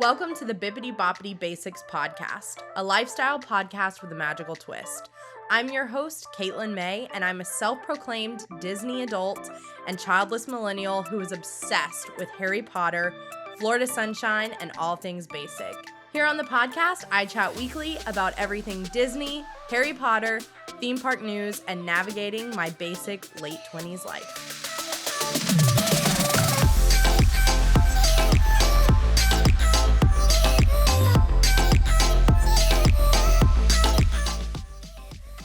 Welcome to the Bibbidi Bobbidi Basics podcast, a lifestyle podcast with a magical twist. I'm your host, Caitlin May, and I'm a self-proclaimed Disney adult and childless millennial who is obsessed with Harry Potter, Florida sunshine, and all things basic. Here on the podcast, I chat weekly about everything Disney, Harry Potter, theme park news, and navigating my basic late 20s life.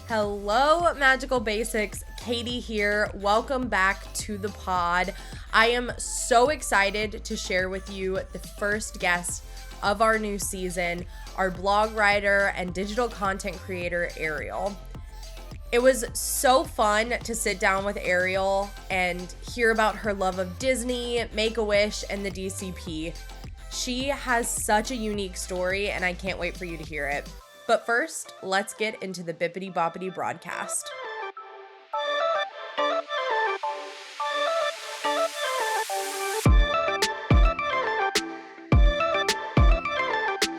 Hello, Magical Basics. Katie here. Welcome back to the pod. I am so excited to share with you the first guest of our new season, our blog writer and digital content creator, Ariel. It was so fun to sit down with Ariel and hear about her love of Disney, Make-A-Wish, and the DCP. She has such a unique story, and I can't wait for you to hear it. But first, let's get into the Bibbidi Bobbidi broadcast.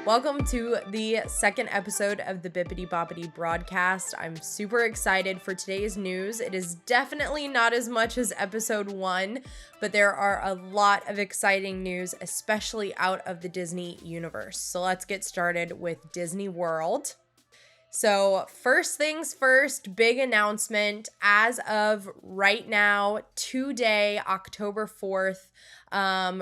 Welcome to the second episode of the Bibbidi Bobbidi broadcast. I'm super excited for today's news. It is definitely not as much as episode 1, but there are a lot of exciting news, especially out of the Disney universe. So let's get started with Disney World. So first things first, big announcement. As of right now, today, October 4th,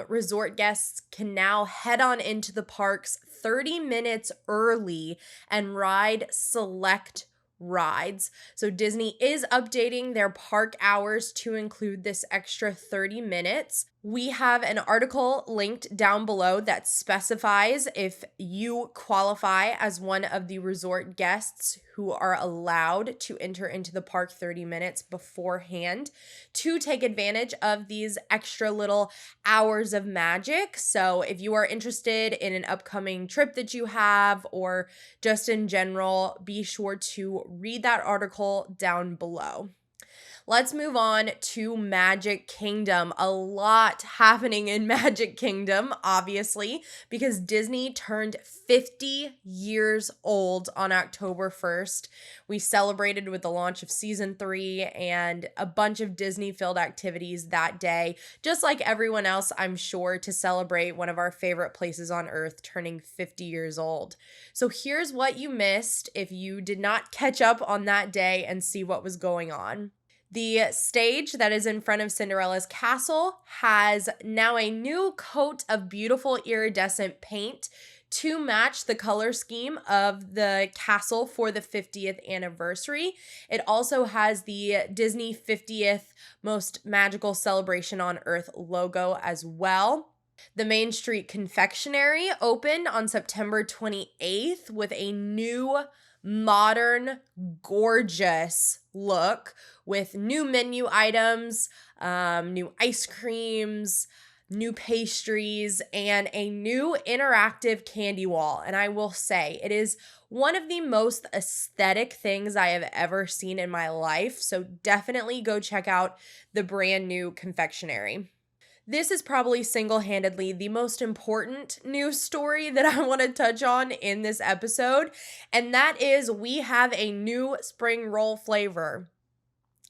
resort guests can now head on into the parks 30 minutes early and ride select rides. So Disney is updating their park hours to include this extra 30 minutes. We have an article linked down below that specifies if you qualify as one of the resort guests who are allowed to enter into the park 30 minutes beforehand to take advantage of these extra little hours of magic. So if you are interested in an upcoming trip that you have or just in general, be sure to read that article down below. Let's move on to Magic Kingdom. A lot happening in Magic Kingdom, obviously, because Disney turned 50 years old on October 1st. We celebrated with the launch of season 3 and a bunch of Disney-filled activities that day, just like everyone else, I'm sure, to celebrate one of our favorite places on earth turning 50 years old. So here's what you missed if you did not catch up on that day and see what was going on. The stage that is in front of Cinderella's castle has now a new coat of beautiful iridescent paint to match the color scheme of the castle for the 50th anniversary. It also has the Disney 50th Most Magical Celebration on Earth logo as well. The Main Street Confectionery opened on September 28th with a new modern, gorgeous look with new menu items, new ice creams, new pastries, and a new interactive candy wall. And I will say, it is one of the most aesthetic things I have ever seen in my life. So definitely go check out the brand new confectionery. This is probably single-handedly the most important news story that I want to touch on in this episode, and that is we have a new spring roll flavor.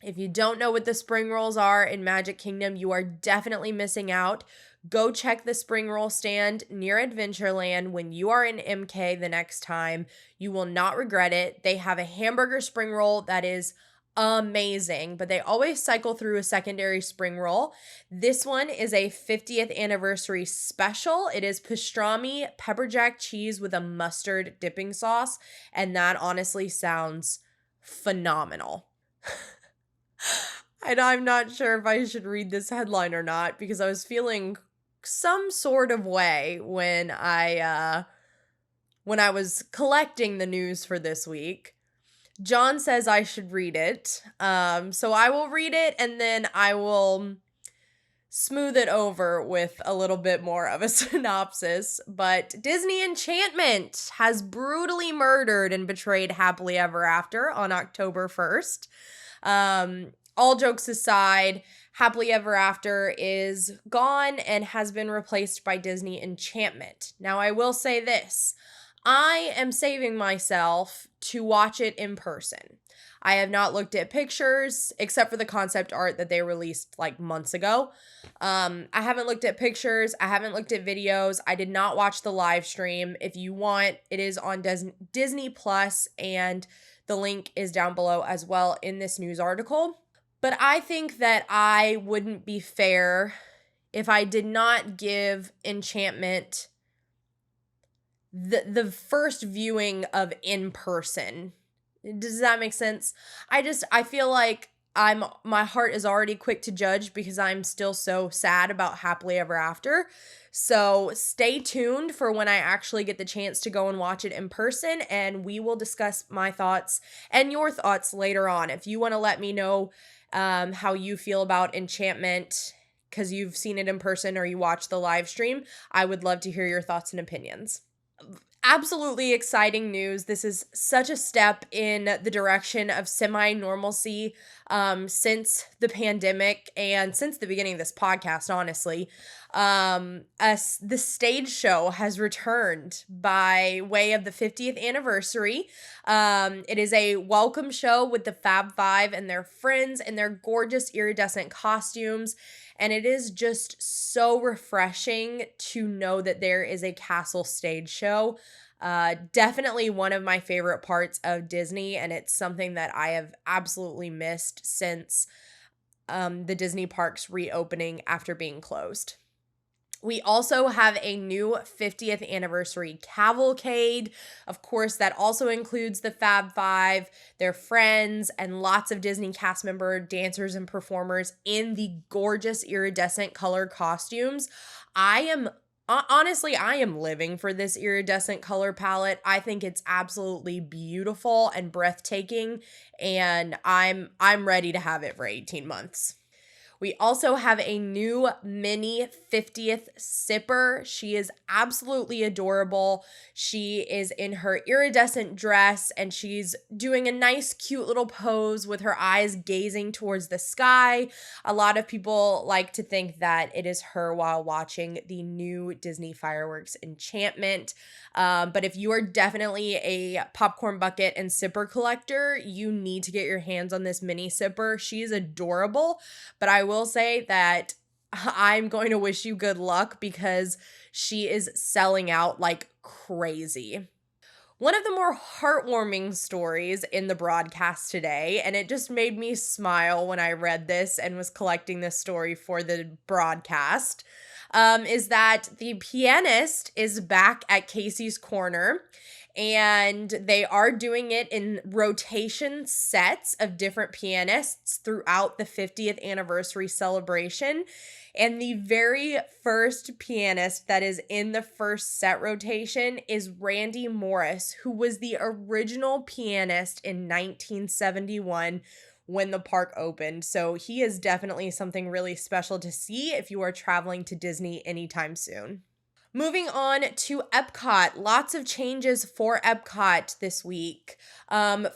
If you don't know what the spring rolls are in Magic Kingdom, you are definitely missing out. Go check the spring roll stand near Adventureland when you are in MK the next time. You will not regret it. They have a hamburger spring roll that is amazing, but they always cycle through a secondary spring roll. This one is a 50th anniversary special. It is pastrami pepper jack cheese with a mustard dipping sauce, and that honestly sounds phenomenal. And I'm not sure if I should read this headline or not because I was feeling some sort of way when I was collecting the news for this week. John says I should read it, so I will read it and then I will smooth it over with a little bit more of a synopsis. But Disney Enchantment has brutally murdered and betrayed happily ever after on October 1st. all jokes aside, Happily Ever After is gone and has been replaced by Disney Enchantment. Now, I will say this. I am saving myself to watch it in person. I have not looked at pictures, except for the concept art that they released like months ago. I haven't looked at pictures. I haven't looked at videos. I did not watch the live stream. If you want, it is on Disney Plus, and the link is down below as well in this news article. But I think that I wouldn't be fair if I did not give Enchantment the first viewing of in person. Does that make sense? I feel like my heart is already quick to judge because I'm still so sad about Happily Ever After. So stay tuned for when I actually get the chance to go and watch it in person, and we will discuss my thoughts and your thoughts later on. If you want to let me know how you feel about Enchantment because you've seen it in person or you watched the live stream, I would love to hear your thoughts and opinions. Absolutely exciting news. This is such a step in the direction of semi-normalcy since the pandemic and since the beginning of this podcast, honestly. The stage show has returned by way of the 50th anniversary. It is a welcome show with the Fab Five and their friends in their gorgeous iridescent costumes. And it is just so refreshing to know that there is a castle stage show. Definitely one of my favorite parts of Disney, and it's something that I have absolutely missed since the Disney parks reopening after being closed. We also have a new 50th anniversary cavalcade. Of course, that also includes the Fab Five, their friends, and lots of Disney cast member dancers and performers in the gorgeous iridescent color costumes. Honestly, I am living for this iridescent color palette. I think it's absolutely beautiful and breathtaking, and I'm ready to have it for 18 months. We also have a new Minnie 50th sipper. She is absolutely adorable. She is in her iridescent dress and she's doing a nice, cute little pose with her eyes gazing towards the sky. A lot of people like to think that it is her while watching the new Disney fireworks Enchantment. But if you are definitely a popcorn bucket and sipper collector, you need to get your hands on this Minnie sipper. She is adorable, but I will say that I'm going to wish you good luck because she is selling out like crazy. One of the more heartwarming stories in the broadcast today, and it just made me smile when I read this and was collecting this story for the broadcast, is that the pianist is back at Casey's Corner, and they are doing it in rotation sets of different pianists throughout the 50th anniversary celebration. And the very first pianist that is in the first set rotation is Randy Morris, who was the original pianist in 1971 when the park opened. So he is definitely something really special to see if you are traveling to Disney anytime soon. Moving on to EPCOT, lots of changes for EPCOT this week.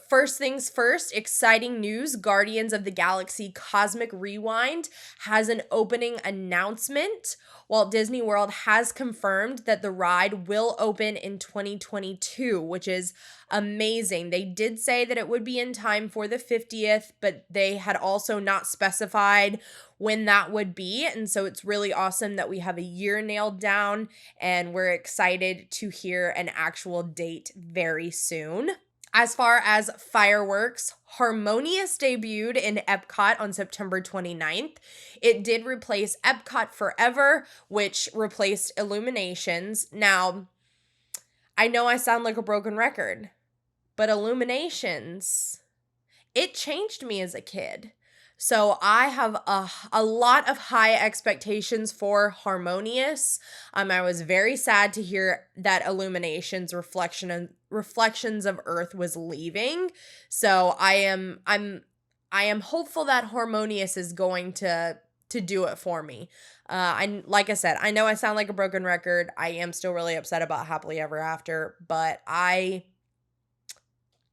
First things first, exciting news. Guardians of the Galaxy Cosmic Rewind has an opening announcement. Walt Disney World has confirmed that the ride will open in 2022, which is amazing. They did say that it would be in time for the 50th, but they had also not specified when that would be. And so it's really awesome that we have a year nailed down, and we're excited to hear an actual date very soon. As far as fireworks, Harmonious debuted in EPCOT on September 29th. It did replace EPCOT Forever, which replaced Illuminations. Now, I know I sound like a broken record, but Illuminations, it changed me as a kid. So I have a lot of high expectations for Harmonious. I was very sad to hear that Illuminations Reflections of Earth was leaving. So I am hopeful that Harmonious is going to do it for me. Like I said, I know I sound like a broken record. I am still really upset about Happily Ever After, but I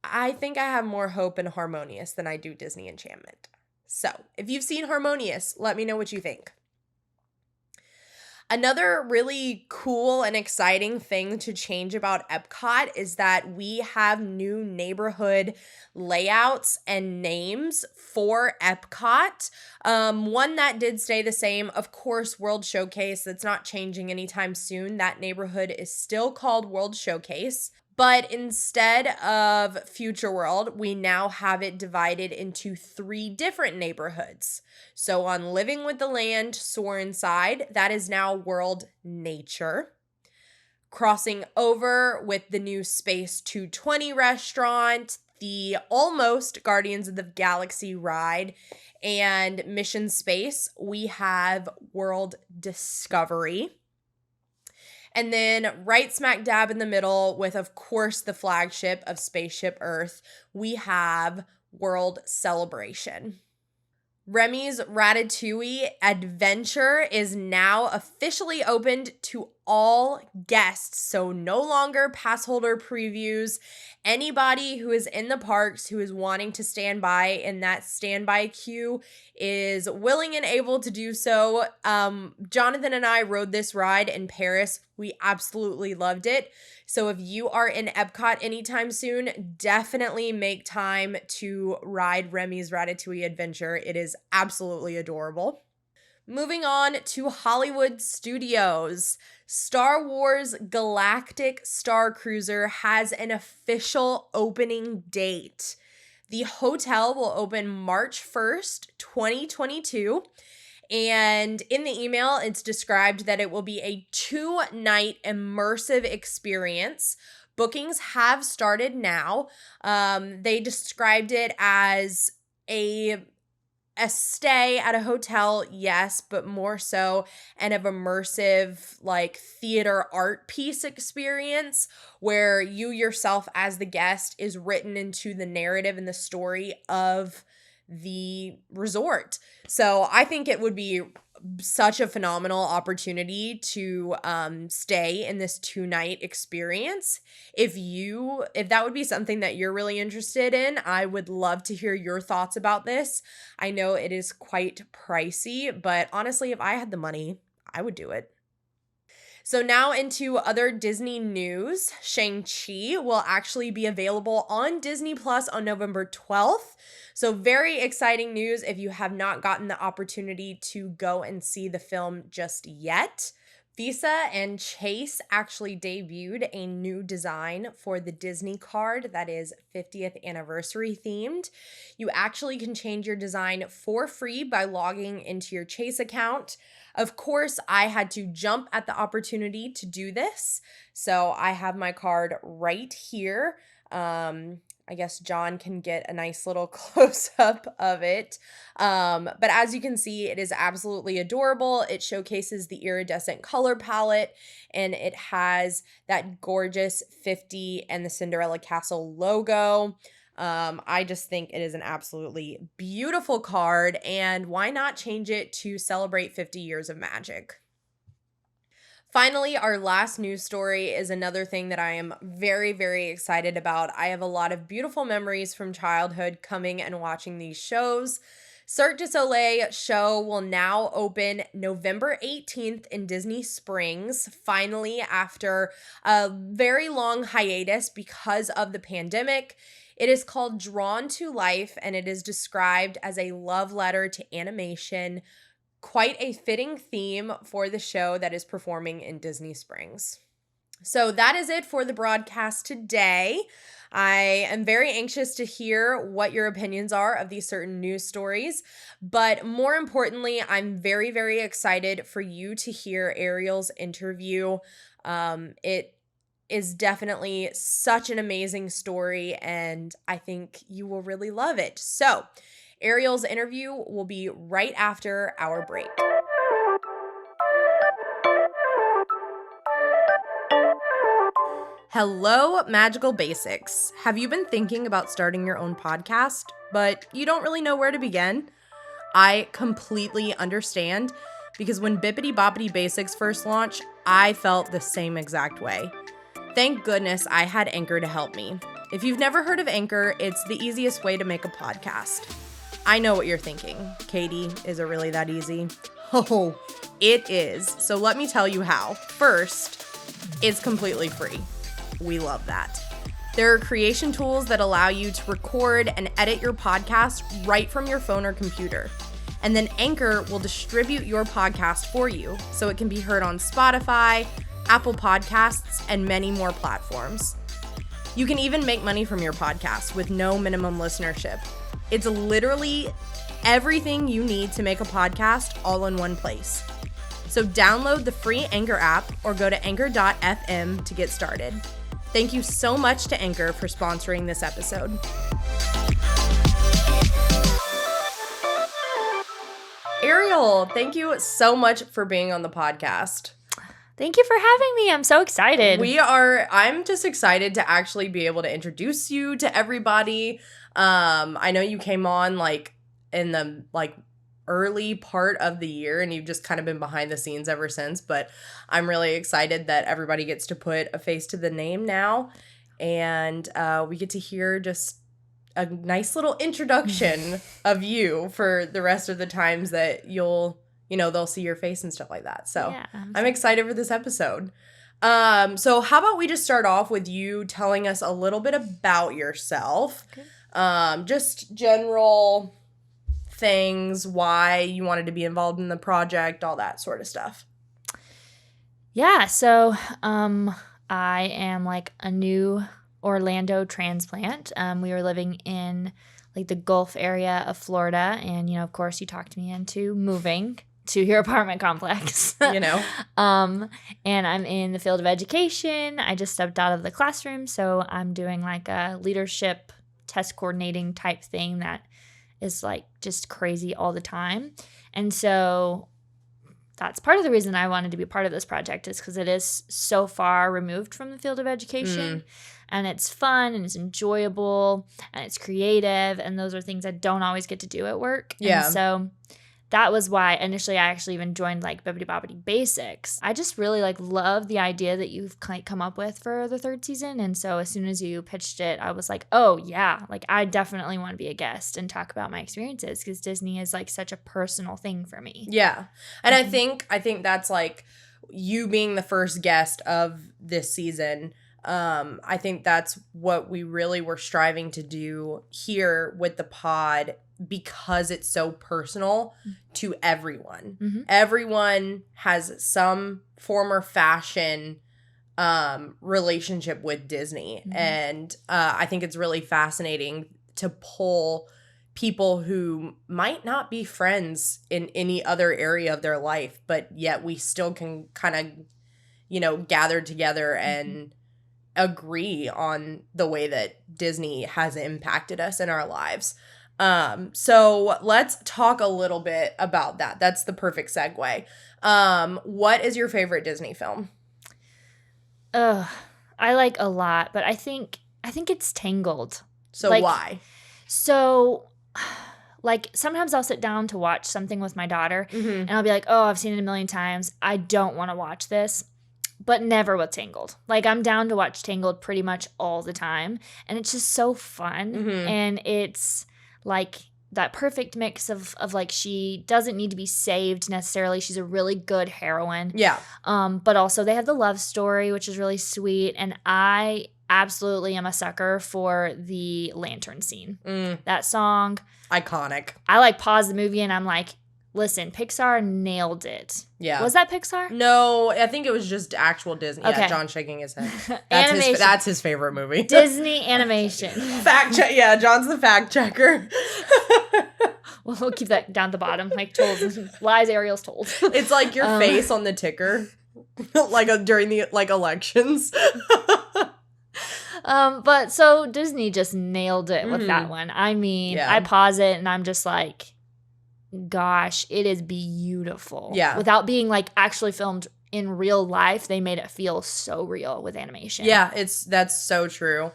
think I have more hope in Harmonious than I do Disney Enchantment. So if you've seen Harmonious, let me know what you think. Another really cool and exciting thing to change about EPCOT is that we have new neighborhood layouts and names for EPCOT. One that did stay the same, of course, World Showcase. That's not changing anytime soon. That neighborhood is still called World Showcase. But instead of Future World, we now have it divided into 3 different neighborhoods. So on Living with the Land, Sorenside, that is now World Nature. Crossing over with the new Space 220 restaurant, the almost Guardians of the Galaxy ride, and Mission Space, we have World Discovery. And then right smack dab in the middle with, of course, the flagship of Spaceship Earth, we have World Celebration. REMY'S Ratatouille Adventure is now officially opened to all guests, so no longer pass holder previews. Anybody who is in the parks who is wanting to stand by in that standby queue is willing and able to do so. Jonathan and I rode this ride in Paris. We absolutely loved it. So if you are in EPCOT anytime soon, definitely make time to ride REMY'S Ratatouille Adventure. It is absolutely adorable. Moving on to Hollywood Studios. Star Wars Galactic Star Cruiser has an official opening date. The hotel will open March 1st, 2022. And in the email, it's described that it will be a 2-night immersive experience. Bookings have started now. They described it as a stay at a hotel, yes, but more so an immersive like theater art piece experience where you yourself as the guest is written into the narrative and the story of the resort. So I think it would be such a phenomenal opportunity to stay in this 2-night experience. If that would be something that you're really interested in, I would love to hear your thoughts about this. I know it is quite pricey, but honestly, if I had the money, I would do it. So now into other Disney news. Shang-CHI will actually be available on Disney Plus on November 12th. So very exciting news if you have not gotten the opportunity to go and see the film just yet. Visa and Chase actually debuted a new design for the Disney card that is 50th anniversary themed. You actually can change your design for free by logging into your Chase account. Of course, I had to jump at the opportunity to do this. So I have my card right here. I guess John can get a nice little close-up of it. But as you can see, it is absolutely adorable. It showcases the iridescent color palette, and it has that gorgeous 50 and the Cinderella Castle logo. I just think it is an absolutely beautiful card, and why not change it to celebrate 50 years of magic? Finally, our last news story is another thing that I am very, very excited about. I have a lot of beautiful memories from childhood coming and watching these shows. Cirque du Soleil show will now open November 18th in Disney Springs, finally after a very long hiatus because of the pandemic. It is called Drawn to Life, and it is described as a love letter to animation. Quite a fitting theme for the show that is performing in Disney Springs. So that is it for the broadcast today. I am very anxious to hear what your opinions are of these certain news stories, but more importantly, I'm very, very excited for you to hear Ariel's interview. It is definitely such an amazing story, and I think you will really love it. So Ariel's interview will be right after our break. Hello, Magical Basics. Have you been thinking about starting your own podcast, but you don't really know where to begin? I completely understand, because when Bibbidi Bobbidi Basics first launched, I felt the same exact way. Thank goodness I had Anchor to help me. If you've never heard of Anchor, it's the easiest way to make a podcast. I know what you're thinking. Katie, is it really that easy? Oh, it is. So let me tell you how. First, it's completely free. We love that. There are creation tools that allow you to record and edit your podcast right from your phone or computer. And then Anchor will distribute your podcast for you so it can be heard on Spotify, Apple Podcasts, and many more platforms. You can even make money from your podcast with no minimum listenership. It's literally everything you need to make a podcast all in one place. So download the free Anchor app or go to anchor.fm to get started. Thank you so much to Anchor for sponsoring this episode. Ariel, thank you so much for being on the podcast. Thank you for having me. I'm so excited. I'm just excited to actually be able to introduce you to everybody. I know you came on in the early part of the year and you've just kind of been behind the scenes ever since, but I'm really excited that everybody gets to put a face to the name now, and we get to hear just a nice little introduction of you for the rest of the times that they'll see your face and stuff like that. So yeah, I'm excited for this episode. So how about we just start off with you telling us a little bit about yourself, just general things, why you wanted to be involved in the project, all that sort of stuff. Yeah, so I am a new Orlando transplant. We were living in the Gulf area of Florida, and of course you talked me into moving to your apartment complex. And I'm in the field of education. I just stepped out of the classroom, so I'm doing a leadership test coordinating type thing that is just crazy all the time. And so that's part of the reason I wanted to be part of this project, is because it is so far removed from the field of education. And it's fun and it's enjoyable and it's creative, and those are things I don't always get to do at work. Yeah. And so that was why initially I actually even joined Bibbidi Bobbidi Basics. I just really love the idea that you've come up with for the third season. And so as soon as you pitched it, I was oh yeah, I definitely want to be a guest and talk about my experiences, because Disney is such a personal thing for me. Yeah. And I think that's you being the first guest of this season. I think that's what we really were striving to do here with the pod, because it's so personal to everyone. Mm-hmm. Everyone has some form or fashion relationship with Disney. Mm-hmm. And I think it's really fascinating to pull people who might not be friends in any other area of their life, but yet we still can kind of, gather together and agree on the way that Disney has impacted us in our lives. So let's talk a little bit about that. That's the perfect segue. What is your favorite Disney film? I like a lot, but I think it's Tangled. So why? So sometimes I'll sit down to watch something with my daughter, and I'll be oh, I've seen it a million times. I don't want to watch this. But never with Tangled. I'm down to watch Tangled pretty much all the time. And it's just so fun. Mm-hmm. And it's that perfect mix of she doesn't need to be saved necessarily. She's a really good heroine. Yeah. But also they have the love story, which is really sweet. And I absolutely am a sucker for the lantern scene. That song. Iconic. I pause the movie and I'm listen, Pixar nailed it. Yeah. Was that Pixar? No, I think it was just actual Disney. Okay. Yeah, John's shaking his head. That's his favorite movie. Disney animation. Fact check. Yeah, John's the fact checker. We'll keep that down at the bottom. Lies Ariel's told. It's your face on the ticker. During the elections. But so Disney just nailed it with that one. I mean, I pause it and I'm just gosh, it is beautiful. Yeah. Without being actually filmed in real life, they made it feel so real with animation. Yeah, that's so true.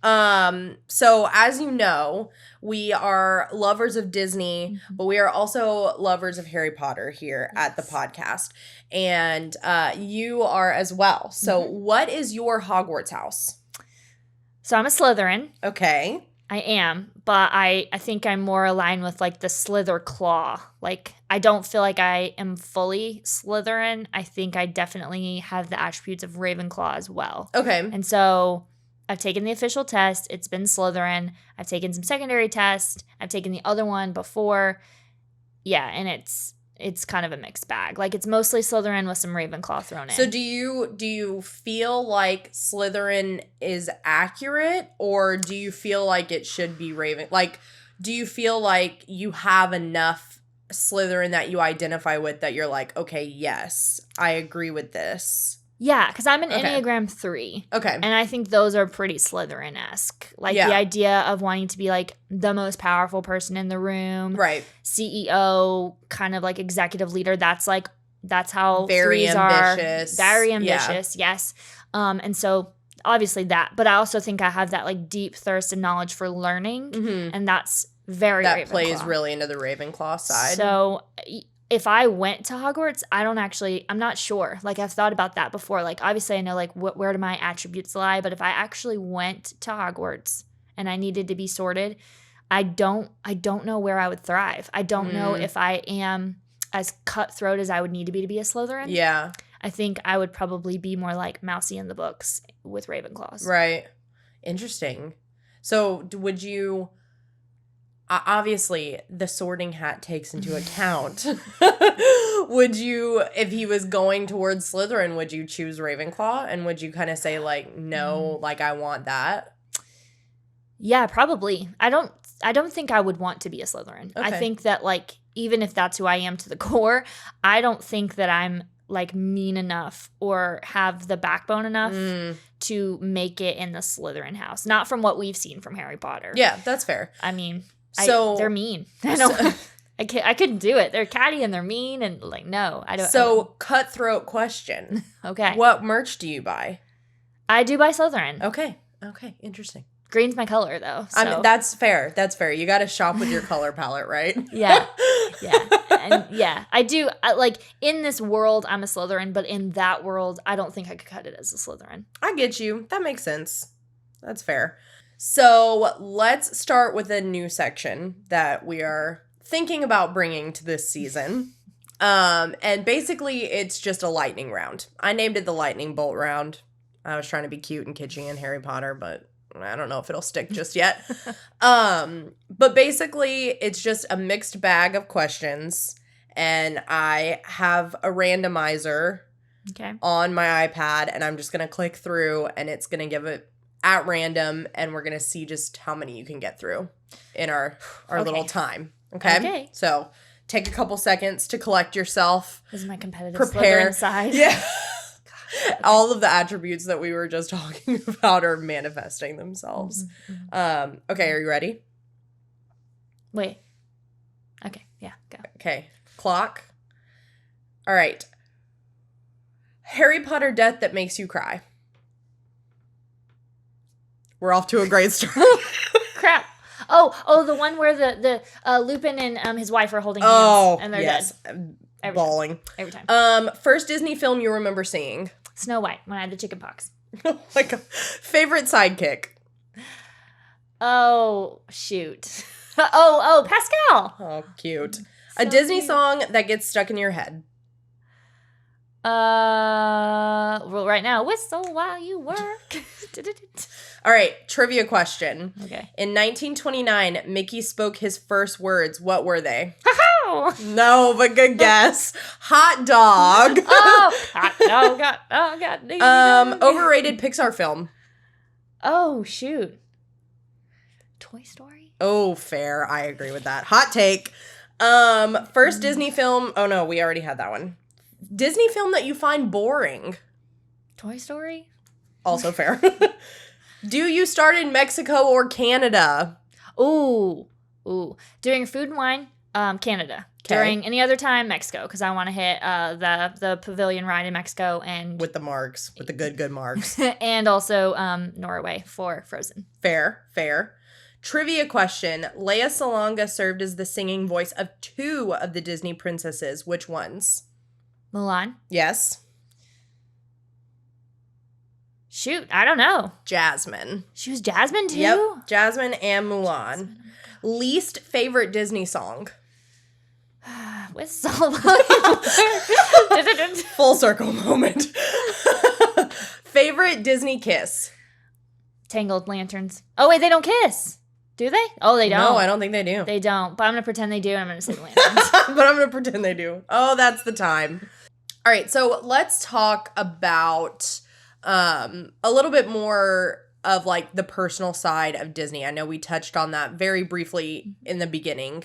So as you know, we are lovers of Disney, but we are also lovers of Harry Potter here at the podcast. And you are as well. So what is your Hogwarts house? So I'm a Slytherin. Okay. I am, but I think I'm more aligned with like the Slither Claw. Like I don't feel like I am fully Slytherin. I think I definitely have the attributes of Ravenclaw as well. Okay. And so I've taken the official test. It's been Slytherin. I've taken some secondary tests. I've taken the other one before. Yeah, and it's kind of a mixed bag. Like it's mostly Slytherin with some Ravenclaw thrown in. So do you feel like Slytherin is accurate, or do you feel like it should be like, do you feel like you have enough Slytherin that you identify with that you're like, okay, yes, I agree with this? Yeah, because I'm an Enneagram 3. Okay. And I think those are pretty Slytherin-esque. Like the idea of wanting to be like the most powerful person in the room. Right. CEO, kind of like executive leader. That's how very threes ambitious. Are. Very ambitious, yes. And so obviously that. But I also think I have that like deep thirst and knowledge for learning. Mm-hmm. And that's very That Ravenclaw. plays really into the Ravenclaw side. So if I went to Hogwarts, I'm not sure. Like I've thought about that before. Like obviously I know like where do my attributes lie, but if I actually went to Hogwarts and I needed to be sorted, I don't know where I would thrive. I don't know if I am as cutthroat as I would need to be a Slytherin. Yeah. I think I would probably be more like Mousy in the books with Ravenclaws. Right. Interesting. So would you... Obviously, the sorting hat takes into account. Would you, if he was going towards Slytherin, would you choose Ravenclaw? And would you kind of say, like, no, like, I want that? Yeah, probably. I don't think I would want to be a Slytherin. Okay. I think that, like, even if that's who I am to the core, I don't think that I'm, like, mean enough or have the backbone enough to make it in the Slytherin house. Not from what we've seen from Harry Potter. Yeah, that's fair. I mean... So they're mean. I couldn't do it. They're catty and they're mean and like no, I don't. So cutthroat question. Okay. What merch do you buy? I do buy Slytherin. Okay, interesting. Green's my color though. So. I mean, that's fair. You got to shop with your color palette, right? Yeah. I do. Like in this world, I'm a Slytherin, but in that world, I don't think I could cut it as a Slytherin. I get you. That makes sense. That's fair. So let's start with a new section that we are thinking about bringing to this season. And basically it's just a lightning round. I named it the lightning bolt round. I was trying to be cute and kitschy in Harry Potter, but I don't know if it'll stick just yet. But basically it's just a mixed bag of questions. And I have a randomizer on my iPad and I'm just going to click through and it's going to give it at random, and we're going to see just how many you can get through in our little time. Okay? So take a couple seconds to collect yourself. This is my competitive prepare. Slytherin side. Yeah. All of the attributes that we were just talking about are manifesting themselves. Mm-hmm. Okay, are you ready? Wait. Okay, yeah, go. Okay, clock. All right. Harry Potter death that makes you cry. We're off to a great start. Crap. Oh, the one where the Lupin and his wife are holding hands and they're dead. Bawling. Every time. First Disney film you remember seeing? Snow White, when I had the chicken pox. Oh my God. Favorite sidekick? Oh, shoot. Oh, Pascal. Oh, cute. A Disney song that gets stuck in your head? Well, right now, whistle while you work. All right, trivia question. Okay. In 1929, Mickey spoke his first words. What were they? Ha-ha! No, but good guess. Hot dog. Hot dog. Overrated Pixar film. Oh, shoot. Toy Story? Oh, fair. I agree with that. Hot take. First Disney film. Oh, no, we already had that one. Disney film that you find boring. Toy Story? Also fair. Do you start in Mexico or Canada? Ooh. During Food and Wine, Canada. Okay. During any other time, Mexico, because I want to hit the pavilion ride in Mexico and with the marks, with the good marks, and also Norway for Frozen. Fair. Trivia question: Lea Salonga served as the singing voice of 2 of the Disney princesses. Which ones? Mulan. Yes. Shoot, I don't know. Jasmine. She was Jasmine too? Yep, Jasmine and Mulan. Least favorite Disney song? Whistle. Full circle moment. Favorite Disney kiss? Tangled Lanterns. Oh, wait, they don't kiss. Do they? Oh, they don't. No, I don't think they do. They don't. But I'm going to pretend they do, and I'm going to say the Lanterns. But I'm going to pretend they do. Oh, that's the time. All right, so let's talk about a little bit more of like the personal side of Disney. I know we touched on that very briefly in the beginning.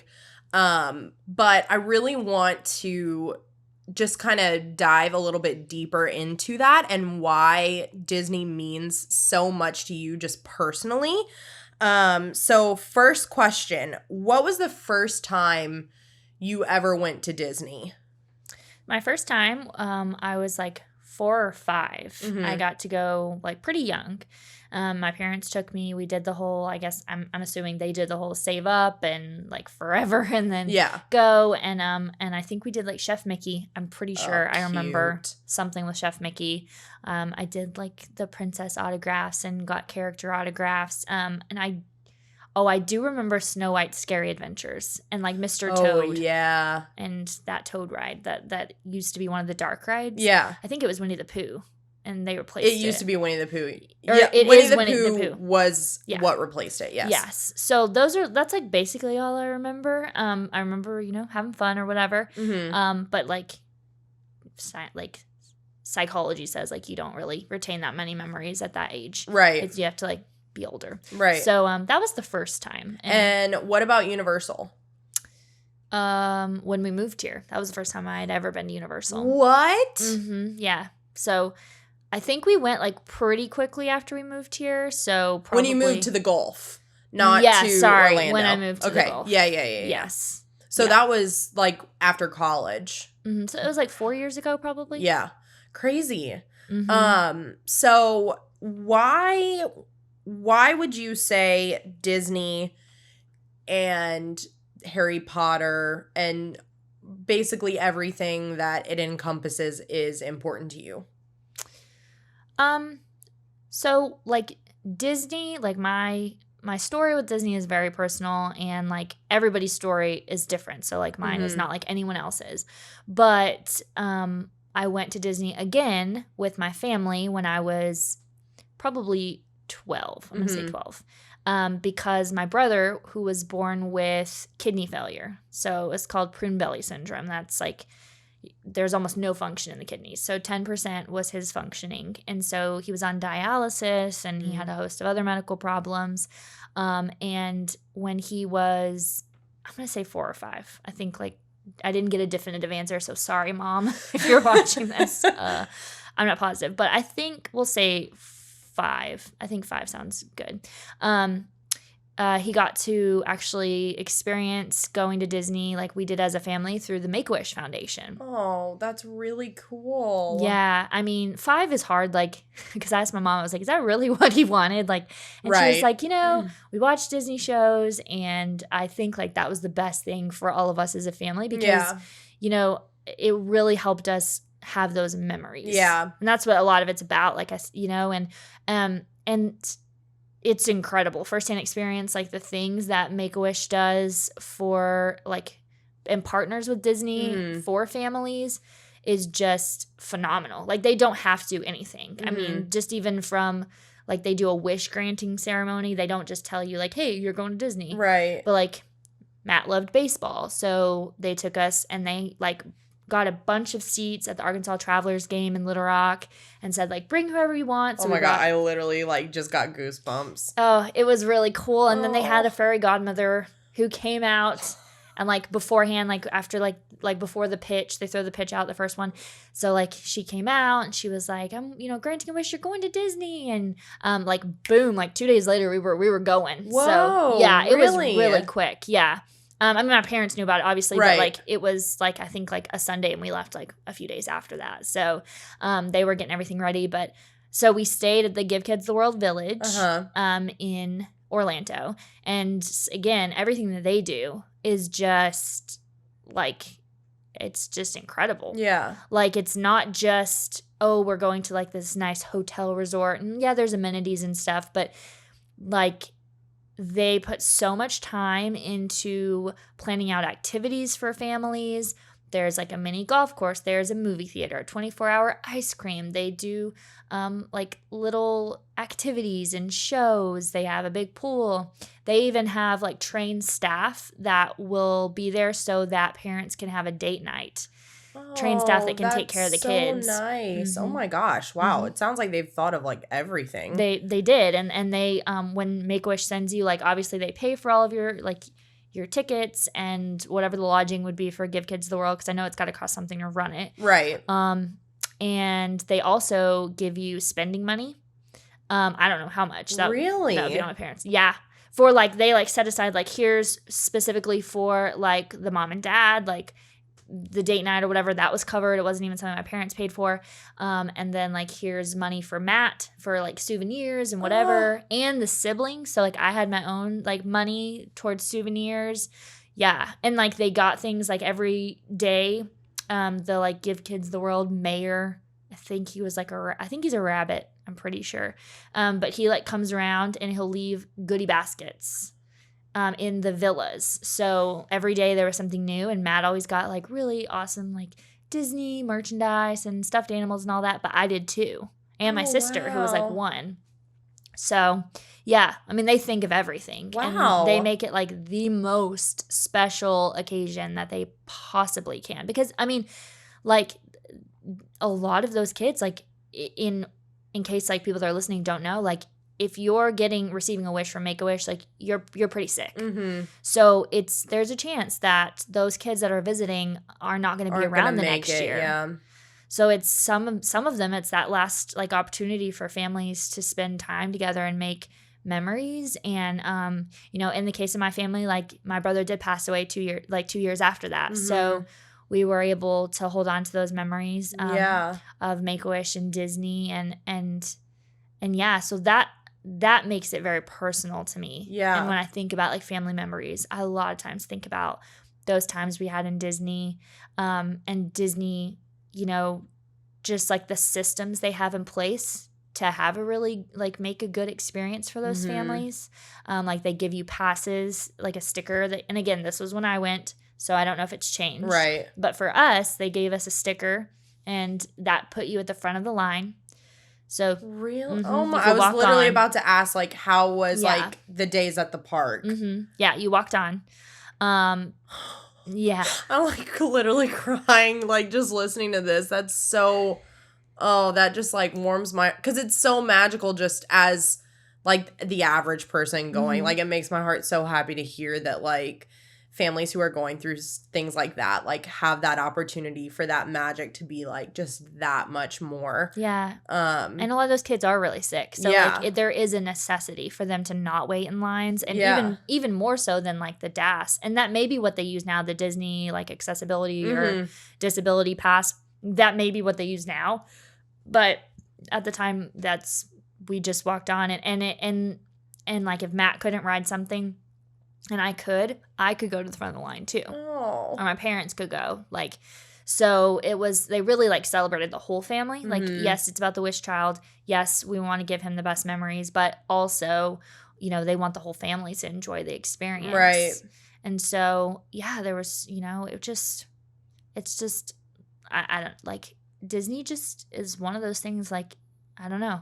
But I really want to just kind of dive a little bit deeper into that and why Disney means so much to you just personally. So first question, what was the first time you ever went to Disney? My first time, I was like 4 or 5. Mm-hmm. I got to go like pretty young. My parents took me. We did the whole, I guess I'm assuming they did the whole save up and like forever and then go. And I think we did like Chef Mickey. I'm pretty sure I remember something with Chef Mickey. I did like the princess autographs and got character autographs. And I do remember Snow White's Scary Adventures and like Mr. Toad. Oh, yeah. And that Toad ride that used to be one of the dark rides. Yeah. I think it was Winnie the Pooh. And they replaced it. It used to be Winnie the Pooh. Or yeah, it is Winnie the Pooh. Was what replaced it, yes. Yes. So that's like basically all I remember. I remember, having fun or whatever. Mm-hmm. But like psychology says like you don't really retain that many memories at that age. Right. You have to like be older. Right. So that was the first time. And what about Universal? When we moved here. That was the first time I had ever been to Universal. What? Mm-hmm. Yeah. So I think we went like pretty quickly after we moved here. So probably when you moved to the Gulf, not to Orlando. When I moved to the Gulf. Yeah. Yes. So that was like after college. Mm-hmm. So it was like 4 years ago, probably. Yeah, crazy. Mm-hmm. So why would you say Disney and Harry Potter and basically everything that it encompasses is important to you? So like Disney, like my story with Disney is very personal and like everybody's story is different. So like mine is not like anyone else's. But I went to Disney again with my family when I was probably 12. I'm going to say 12. Because my brother, who was born with kidney failure, so it's called prune belly syndrome. That's like there's almost no function in the kidneys. So 10% was his functioning. And so he was on dialysis and he had a host of other medical problems. And when he was, I'm going to say 4 or 5, I think like I didn't get a definitive answer. So sorry, Mom, if you're watching this. I'm not positive, but I think we'll say 5. I think 5 sounds good. He got to actually experience going to Disney like we did as a family through the Make-A-Wish Foundation. Oh, that's really cool. Yeah. I mean, 5 is hard, like, because I asked my mom, I was like, is that really what he wanted? Like, and she was like, we watched Disney shows, and I think, like, that was the best thing for all of us as a family because, it really helped us have those memories. Yeah. And that's what a lot of it's about, like, and it's incredible firsthand experience, like the things that Make-A-Wish does for like and partners with Disney for families is just phenomenal. Like they don't have to do anything. I mean, just even from like they do a wish granting ceremony, they don't just tell you like, hey, you're going to Disney. Right. But like Matt loved baseball, so they took us and they like got a bunch of seats at the Arkansas Travelers game in Little Rock and said like bring whoever you want. So oh my God, I literally like just got goosebumps. Oh, it was really cool. And then they had a fairy godmother who came out and like beforehand, like after like before the pitch, they throw the pitch out, the first one. So like she came out and she was like, I'm granting a wish, you're going to Disney. And like boom, like 2 days later we were going. Whoa, so yeah, it really? was really quick. Yeah. I mean, my parents knew about it, obviously, but, like, it was, like, I think, like, a Sunday, and we left, like, a few days after that. So they were getting everything ready. But so we stayed at the Give Kids the World Village in Orlando. And, again, everything that they do is just, like, it's just incredible. Yeah. Like, it's not just, oh, we're going to like this nice hotel resort. And yeah, there's amenities and stuff, but like they put so much time into planning out activities for families. There's like a mini golf course. There's a movie theater, 24-hour ice cream. They do like little activities and shows. They have a big pool. They even have like trained staff that will be there so that parents can have a date night. Trained staff that can take care of the kids. So nice. Mm-hmm. Oh my gosh. Wow. It sounds like they've thought of like everything. They did. And they when Make-A-Wish sends you, like, obviously they pay for all of your like your tickets and whatever the lodging would be for Give Kids the World, because I know it's got to cost something to run it. Right. And they also give you spending money. I don't know how much. Really? That would be on my parents. Yeah. For like, they like set aside like, here's specifically for like the mom and dad, like the date night or whatever, that was covered. It wasn't even something my parents paid for. And then like, here's money for Matt for like souvenirs and whatever, and the siblings. So like I had my own like money towards souvenirs. Yeah. And like they got things like every day. The like Give Kids the World mayor, I think he was like I think he's a rabbit, I'm pretty sure. But he like comes around and he'll leave goodie baskets in the villas. So every day there was something new, and Matt always got like really awesome like Disney merchandise and stuffed animals and all that, but I did too. And my sister, who was like 1. So yeah, I mean, they think of everything. Wow. And they make it like the most special occasion that they possibly can. Because I mean, like a lot of those kids, like in case like people that are listening don't know, like if you're receiving a wish from Make-A-Wish, like you're pretty sick. Mm-hmm. So there's a chance that those kids that are visiting are not going to be around the next year. Yeah. So it's some of them, it's that last like opportunity for families to spend time together and make memories. And you know, in the case of my family, like my brother did pass away 2 years after that. Mm-hmm. So we were able to hold on to those memories of Make-A-Wish and Disney and yeah, so that makes it very personal to me. Yeah. And when I think about like family memories, I a lot of times think about those times we had in Disney, and Disney, you know, just like the systems they have in place to have a really like make a good experience for those families. Like they give you passes, like a sticker that, and again, this was when I went, so I don't know if it's changed. Right. But for us, they gave us a sticker, and that put you at the front of the line. So really, oh my! I was literally about to ask, like, how was like the days at the park? Yeah, you walked on. Yeah, I'm like literally crying, like just listening to this. That's so, that just like warms my, because it's so magical. Just as like the average person going, like it makes my heart so happy to hear that like families who are going through things like that, like have that opportunity for that magic to be like just that much more. Yeah. And a lot of those kids are really sick. So like there is a necessity for them to not wait in lines, and even more so than like the DAS. And that may be what they use now, the Disney like accessibility or disability pass. That may be what they use now. But at the time we just walked on it, and like if Matt couldn't ride something, and I could go to the front of the line too. Oh. Or my parents could go. Like, so they really like celebrated the whole family. Like, yes, it's about the wish child. Yes, we want to give him the best memories, but also, you know, they want the whole family to enjoy the experience. Right. And so, yeah, there was, you know, it's just, I don't, like, Disney just is one of those things, like, I don't know.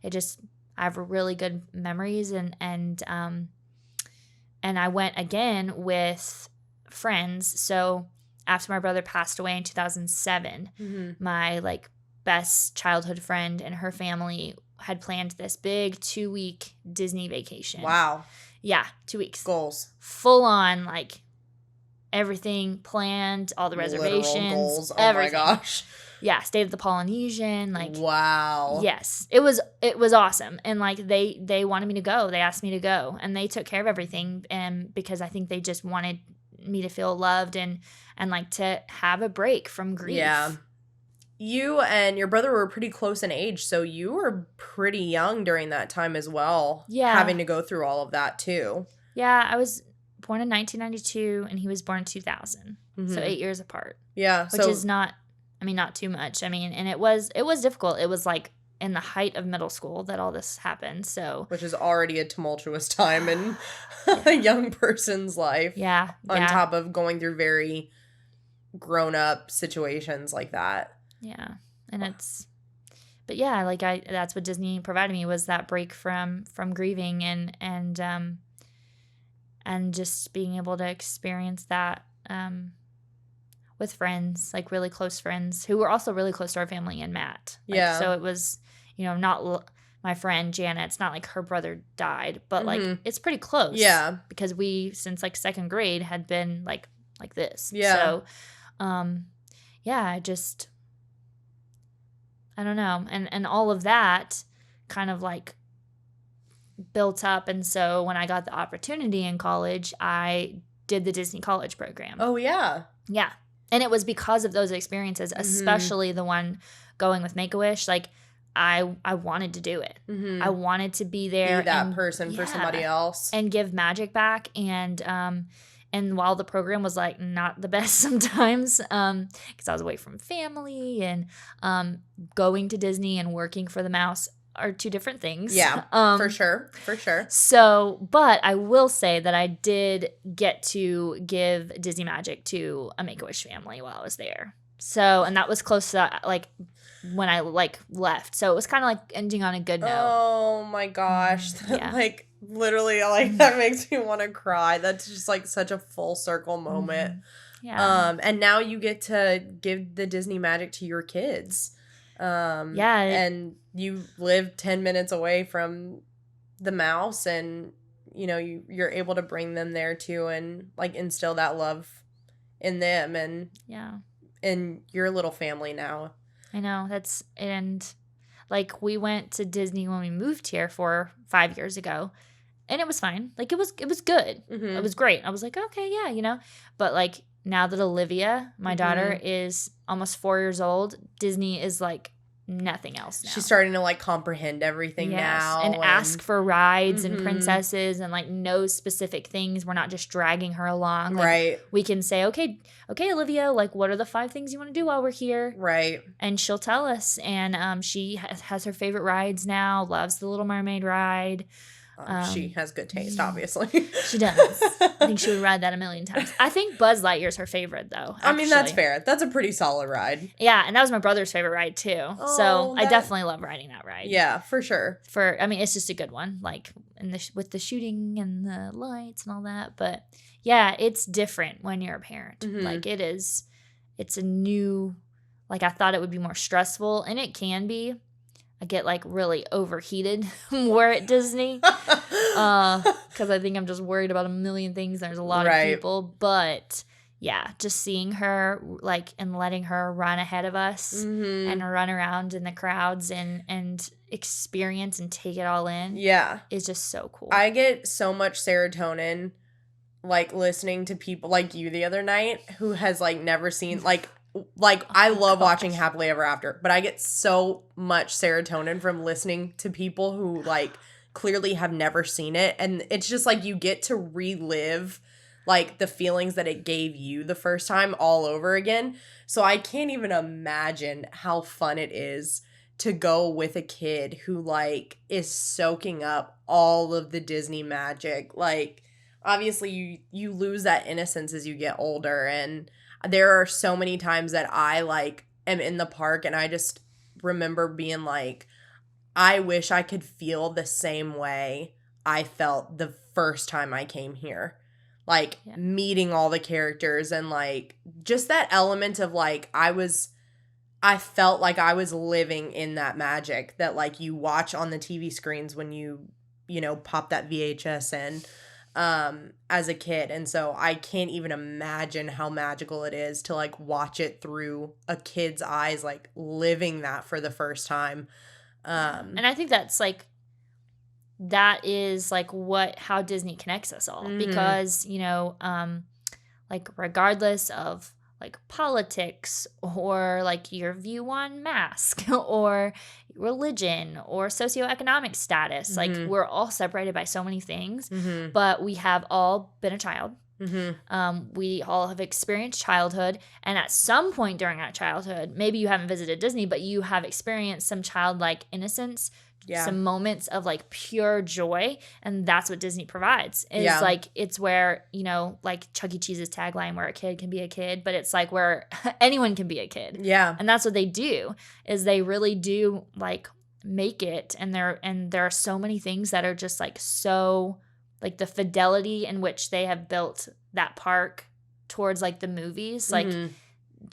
I have really good memories, and I went again with friends. So after my brother passed away in 2007, my like best childhood friend and her family had planned this big 2-week Disney vacation. Wow. Yeah, 2 weeks. Goals. Full on, like everything planned, all the reservations. Literal goals. Oh everything. My gosh. Yeah, stayed at the Polynesian, like wow. Yes. It was awesome. And like they wanted me to go. They asked me to go, and they took care of everything, and because I think they just wanted me to feel loved and like to have a break from grief. Yeah. You and your brother were pretty close in age, so you were pretty young during that time as well. Yeah. Having to go through all of that too. Yeah, I was born in 1992 and he was born in 2000. So 8 years apart. Yeah. Which is not too much. I mean, and it was difficult. It was like in the height of middle school that all this happened. So, which is already a tumultuous time in a young person's life. Yeah. On top of going through very grown-up situations like that. Yeah. And but yeah, like that's what Disney provided me, was that break from grieving and just being able to experience that with friends, like really close friends who were also really close to our family and Matt. Like, so it was, not my friend Janet. It's not like her brother died, but like it's pretty close. Yeah. Because we, since like second grade, had been like this. Yeah. So, I don't know. And all of that kind of like built up. And so when I got the opportunity in college, I did the Disney College program. Oh, yeah. Yeah. And it was because of those experiences, especially the one going with Make-A-Wish. Like, I wanted to do it. I wanted to be there. Be that person for somebody else. And give magic back. And while the program was like not the best sometimes, because I was away from family and going to Disney and working for the mouse are two different things. Yeah, for sure. So, but I will say that I did get to give Disney Magic to a Make-A-Wish family while I was there. So, and that was close to that, like when I like left. So it was kind of like ending on a good note. Oh my gosh. Like literally, like that makes me want to cry. That's just like such a full circle moment. Yeah. And now you get to give the Disney Magic to your kids. And you live 10 minutes away from the mouse, and you're able to bring them there too, and like instill that love in them and in your little family now. I know, and like we went to Disney when we moved here 5 years ago, and it was fine. Like it was good. It was great. I was like, okay, yeah, but like now that Olivia, my daughter, is almost 4 years old, Disney is like nothing else now. She's starting to like comprehend everything now. And ask for rides and princesses and like know specific things. We're not just dragging her along. Like, right. We can say, okay, Olivia, like what are the 5 things you want to do while we're here? Right. And she'll tell us. And she has her favorite rides now, loves the Little Mermaid ride. She has good taste, obviously. She does. I think she would ride that a million times. I think Buzz Lightyear's her favorite, though. Actually. I mean, that's fair. That's a pretty solid ride. Yeah, and that was my brother's favorite ride, too. So I definitely love riding that ride. Yeah, for sure. I mean, it's just a good one, like with the shooting and the lights and all that. But yeah, it's different when you're a parent. Like it is. It's a new, like I thought it would be more stressful, and it can be. I get like really overheated more at Disney because I think I'm just worried about a million things. There's a lot of people, but yeah, just seeing her like and letting her run ahead of us and run around in the crowds and experience and take it all in. Yeah, is just so cool. I get so much serotonin like listening to people like you the other night who has like never seen like I love watching Happily Ever After, but I get so much serotonin from listening to people who like clearly have never seen it, and it's just like you get to relive like the feelings that it gave you the first time all over again. So I can't even imagine how fun it is to go with a kid who like is soaking up all of the Disney magic. Like obviously you lose that innocence as you get older, and there are so many times that I like am in the park and I just remember being like, I wish I could feel the same way I felt the first time I came here. Like meeting all the characters and like just that element of like I felt like I was living in that magic that like you watch on the TV screens when you pop that VHS in. As a kid. And so I can't even imagine how magical it is to like watch it through a kid's eyes, like living that for the first time. And I think that is like how Disney connects us all because, like regardless of like politics or like your view on mask or religion or socioeconomic status. Like we're all separated by so many things, but we have all been a child. We all have experienced childhood, and at some point during that childhood, maybe you haven't visited Disney, but you have experienced some childlike innocence, some moments of like pure joy, and that's what Disney provides. It's like, it's where, you know, like Chuck E. Cheese's tagline, where a kid can be a kid, but it's like where anyone can be a kid. And that's what they do, is they really do like make it, and there are so many things that are just like so, like the fidelity in which they have built that park towards like the movies, like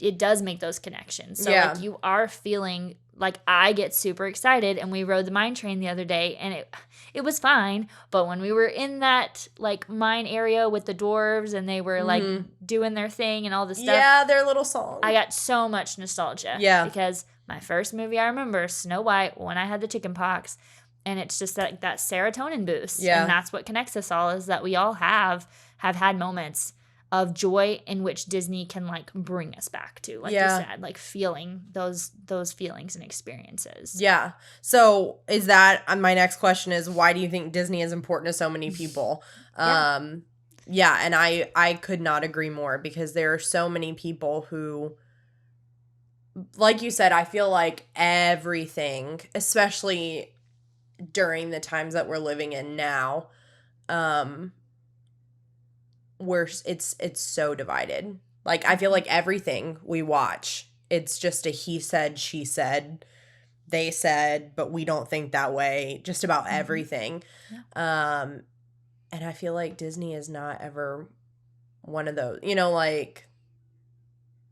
it does make those connections. So like you are feeling like, I get super excited, and we rode the mine train the other day, and it was fine. But when we were in that like mine area with the dwarves, and they were like doing their thing and all this stuff, their little song, I got so much nostalgia. Because my first movie I remember, Snow White, when I had the chicken pox. And it's just that serotonin boost. And that's what connects us all, is that we all have had moments of joy in which Disney can like bring us back to, like you said, like feeling those feelings and experiences. So is that, my next question is, why do you think Disney is important to so many people? And I could not agree more, because there are so many people who, like you said, I feel like everything, especially during the times that we're living in now, where it's so divided. Like, I feel like everything we watch, it's just a he said, she said, they said, but we don't think that way, just about everything. And I feel like Disney is not ever one of those, you know, like,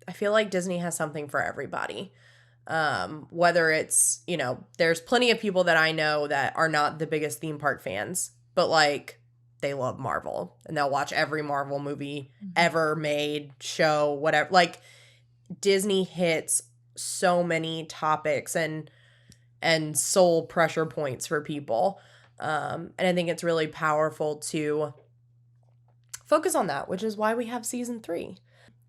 I feel like Disney has something for everybody. Whether it's, you know, there's plenty of people that I know that are not the biggest theme park fans, but like they love Marvel, and they'll watch every Marvel movie ever made, show, whatever. Like, Disney hits so many topics and soul pressure points for people. And I think it's really powerful to focus on that, which is why we have season 3.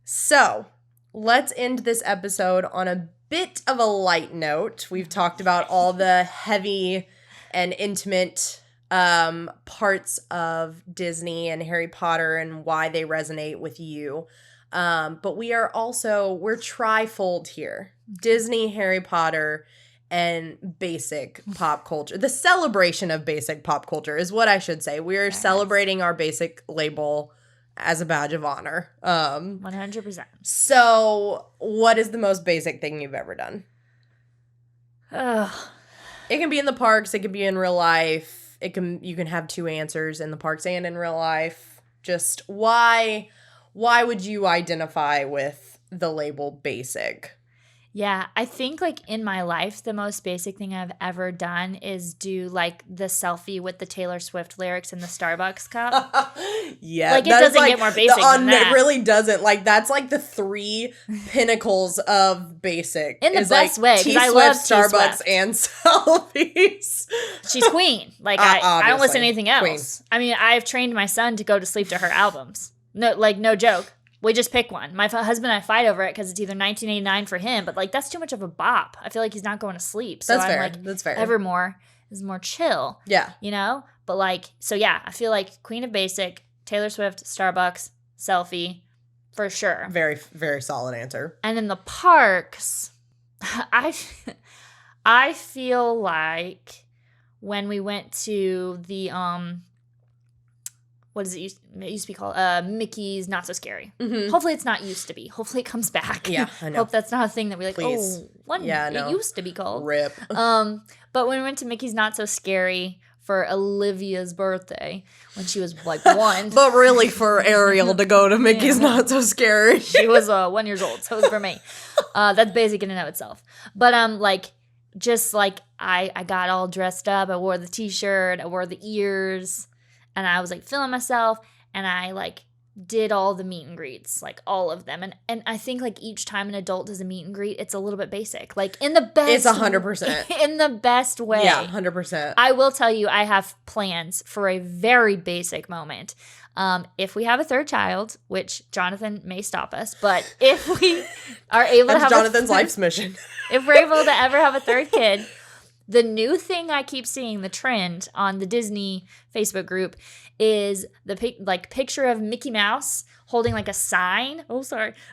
So let's end this episode on a bit of a light note. We've talked about all the heavy and intimate parts of Disney and Harry Potter and why they resonate with you. But we're trifold here. Disney, Harry Potter, and basic pop culture. The celebration of basic pop culture is what I should say. We're celebrating our basic label as a badge of honor. 100%. So, what is the most basic thing you've ever done? It can be in the parks. It can be in real life. You can have 2 answers, in the parks and in real life. Just why would you identify with the label basic? Yeah, I think like in my life, the most basic thing I've ever done is do like the selfie with the Taylor Swift lyrics in the Starbucks cup. Like, it doesn't get more basic than that. It really doesn't. Like, that's like the 3 pinnacles of basic. In the best way, because I love Starbucks and selfies. She's queen. Like, I don't listen to anything else. Queen. I mean, I've trained my son to go to sleep to her albums. No joke. We just pick one. My husband and I fight over it because it's either 1989 for him, but like that's too much of a bop. I feel like he's not going to sleep. So That's fair. Evermore is more chill. Yeah. You know? But like, so yeah, I feel like Queen of Basic, Taylor Swift, Starbucks, selfie, for sure. Very, very solid answer. And in the parks, I feel like when we went to the what is it used to be called? Mickey's Not So Scary. Hopefully it's not used to be. Hopefully it comes back. Yeah, I know. Hope that's not a thing that we like, Please. It used to be called. RIP. But when we went to Mickey's Not So Scary for Olivia's birthday, when she was like 1. But really for Ariel to go to Mickey's Not So Scary. She was 1 year old, so it was for me. That's basic in and of itself. But like, just like I got all dressed up. I wore the t-shirt. I wore the ears. And I was like feeling myself, and I like did all the meet and greets, like all of them. And I think like each time an adult does a meet and greet, it's a little bit basic. Like in the best. It's 100%. In the best way. Yeah, 100%. I will tell you, I have plans for a very basic moment. If we have a third child, which Jonathan may stop us, but if we are able to have Jonathan's life's mission. If we're able to ever have a third kid, the new thing I keep seeing, the trend on the Disney Facebook group, is the picture of Mickey Mouse holding like a sign.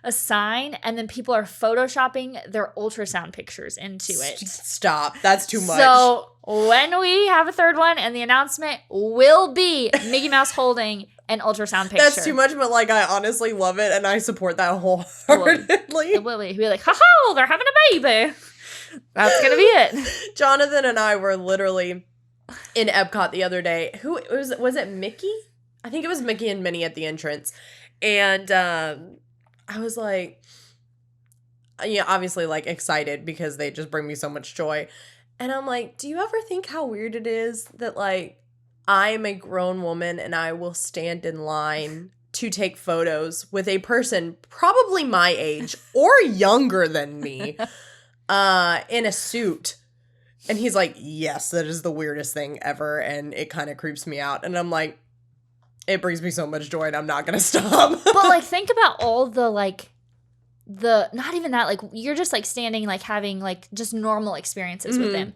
A sign, and then people are photoshopping their ultrasound pictures into it. Stop. That's too much. So when we have a third one, and the announcement will be Mickey Mouse holding an ultrasound picture. That's too much, but like I honestly love it, and I support that wholeheartedly. It will be. He'll be like, ha-ha, they're having a baby. That's gonna be it. Jonathan and I were literally in Epcot the other day. Who was it Mickey? I think it was Mickey and Minnie at the entrance. And I was like, yeah, obviously like excited because they just bring me so much joy. And I'm like, do you ever think how weird it is that like I'm a grown woman and I will stand in line to take photos with a person probably my age or younger than me in a suit? And he's like, yes, that is the weirdest thing ever. And it kind of creeps me out. And I'm like, it brings me so much joy and I'm not going to stop. But like, think about all the like, not even that, like you're just like standing, like having like just normal experiences with him.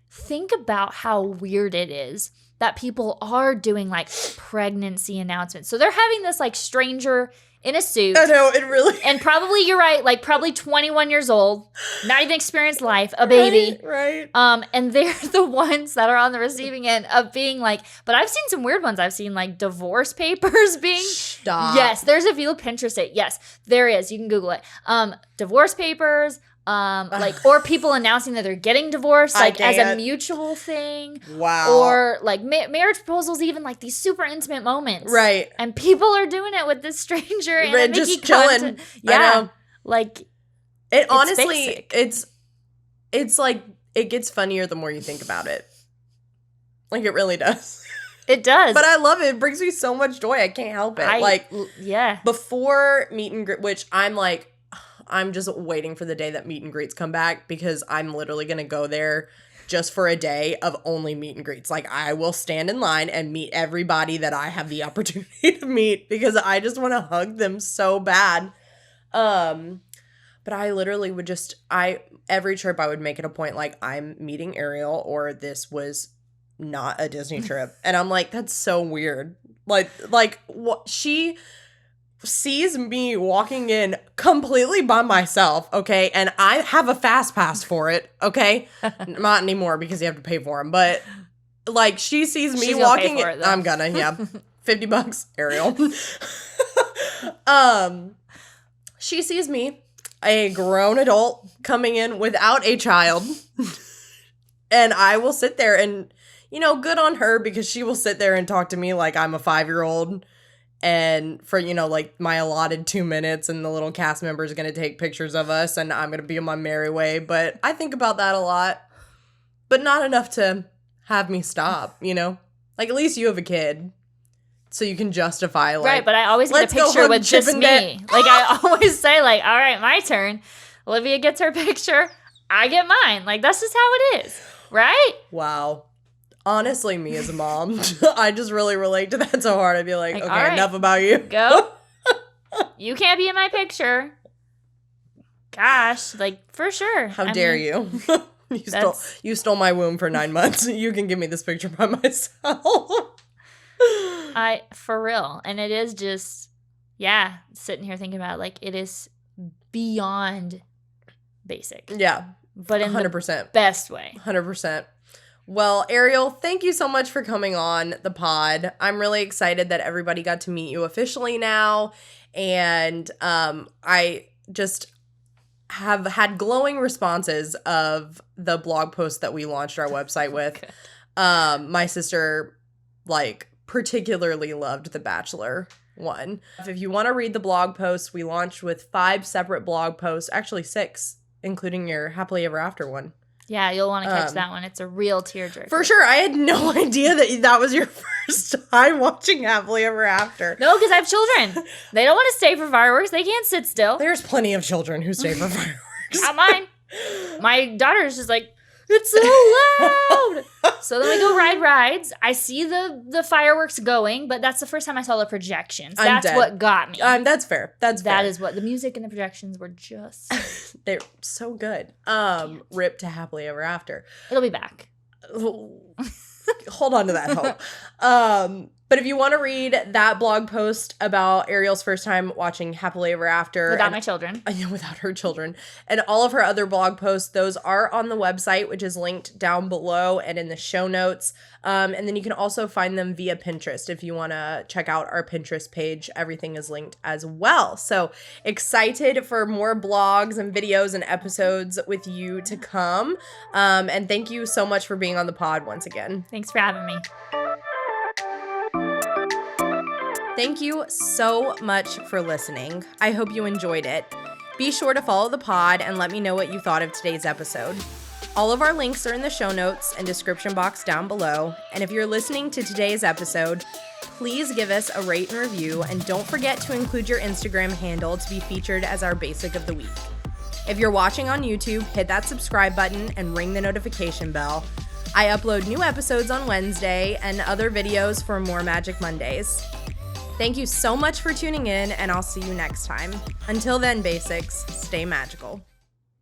Think about how weird it is that people are doing like pregnancy announcements. So they're having this like stranger in a suit. I know, it really. And probably, you're right, like probably 21 years old, not even experienced life, a baby. Right. And they're the ones that are on the receiving end of being like, but I've seen some weird ones. I've seen like divorce papers being. Stop. Yes, there's a few Pinterest it. Yes, there is. You can Google it. Divorce papers. Like, or people announcing that they're getting divorced, like as a mutual thing. Wow. Or like marriage proposals, even like these super intimate moments. Right. And people are doing it with this stranger and a Mickey just chilling. Yeah. I know. Like, it honestly, basic. it's like, it gets funnier the more you think about it. Like, it really does. It does. But I love it. It brings me so much joy. I can't help it. Yeah. Before meet and greet, which I'm just waiting for the day that meet and greets come back, because I'm literally going to go there just for a day of only meet and greets. Like, I will stand in line and meet everybody that I have the opportunity to meet, because I just want to hug them so bad. But I literally would every trip I would make it a point, like, I'm meeting Ariel, or this was not a Disney trip. And I'm like, that's so weird. Like what she sees me walking in completely by myself, okay? And I have a fast pass for it, okay? Not anymore, because you have to pay for them. But, like, she sees me walking in. I'm gonna, yeah. $50, Ariel. She sees me, a grown adult, coming in without a child. And I will sit there and, good on her, because she will sit there and talk to me like I'm a 5-year-old. And for, like, my allotted 2 minutes, and the little cast member is going to take pictures of us, and I'm going to be on my merry way. But I think about that a lot, but not enough to have me stop, Like, at least you have a kid, so you can justify, like, right, but I always get a picture with just me. Like, I always say, like, all right, my turn. Olivia gets her picture. I get mine. Like, that's just how it is, right? Wow. Honestly, me as a mom, I just really relate to that so hard. I'd be like, okay, right, enough about you. Go. You can't be in my picture. Gosh, like, for sure. How dare you? You stole my womb for 9 months. You can give me this picture by myself. For real. And it is just, yeah, sitting here thinking about it, like, it is beyond basic. Yeah. But in 100%. the best way. 100%. Well, Ariel, thank you so much for coming on the pod. I'm really excited that everybody got to meet you officially now. And I just have had glowing responses of the blog post that we launched our website with. My sister, like, particularly loved the Bachelor one. If you want to read the blog post, we launched with 5 separate blog posts, actually 6, including your Happily Ever After one. Yeah, you'll want to catch that one. It's a real tearjerker. For sure. I had no idea that was your first time watching Happily Ever After. No, because I have children. They don't want to stay for fireworks. They can't sit still. There's plenty of children who stay for fireworks. Not mine. My daughter is just like, it's so loud. So then we go ride rides. I see the fireworks going, but that's the first time I saw the projections. That's what got me. That's fair. That is what the music and the projections were just. They're so good. Rip to Happily Ever After. It'll be back. Hold on to that hope. But if you want to read that blog post about Ariel's first time watching Happily Ever After. Without my children. Without her children. And all of her other blog posts, those are on the website, which is linked down below and in the show notes. And then you can also find them via Pinterest. If you want to check out our Pinterest page, everything is linked as well. So excited for more blogs and videos and episodes with you to come. And thank you so much for being on the pod once again. Thanks for having me. Thank you so much for listening. I hope you enjoyed it. Be sure to follow the pod and let me know what you thought of today's episode. All of our links are in the show notes and description box down below. And if you're listening to today's episode, please give us a rate and review, and don't forget to include your Instagram handle to be featured as our basic of the week. If you're watching on YouTube, hit that subscribe button and ring the notification bell. I upload new episodes on Wednesday and other videos for more Magic Mondays. Thank you so much for tuning in, and I'll see you next time. Until then, Basics, stay magical.